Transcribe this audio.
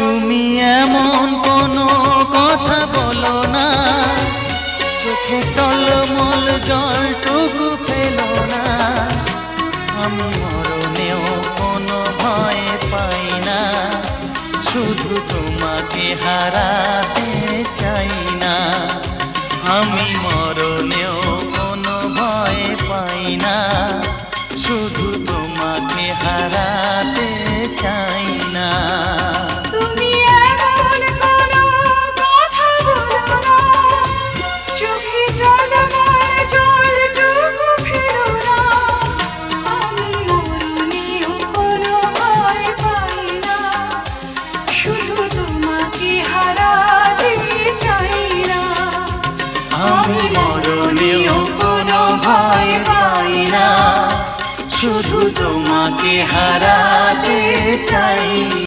তুমি এমন কোনো কথা বলো না, চোখে টলমল জলটুকু ফেলো না। আমি মরণেও কোনো ভয় পাই না, শুধু তোমাকে হারাতে চাই না। আমি মরণেও কোনো ভয় পাই না, শুধু তোমাকে হারাতে চাই না। আমি মরণেও কোনো ভয় পাই না, শুধু তোমাকে হারাতে চাই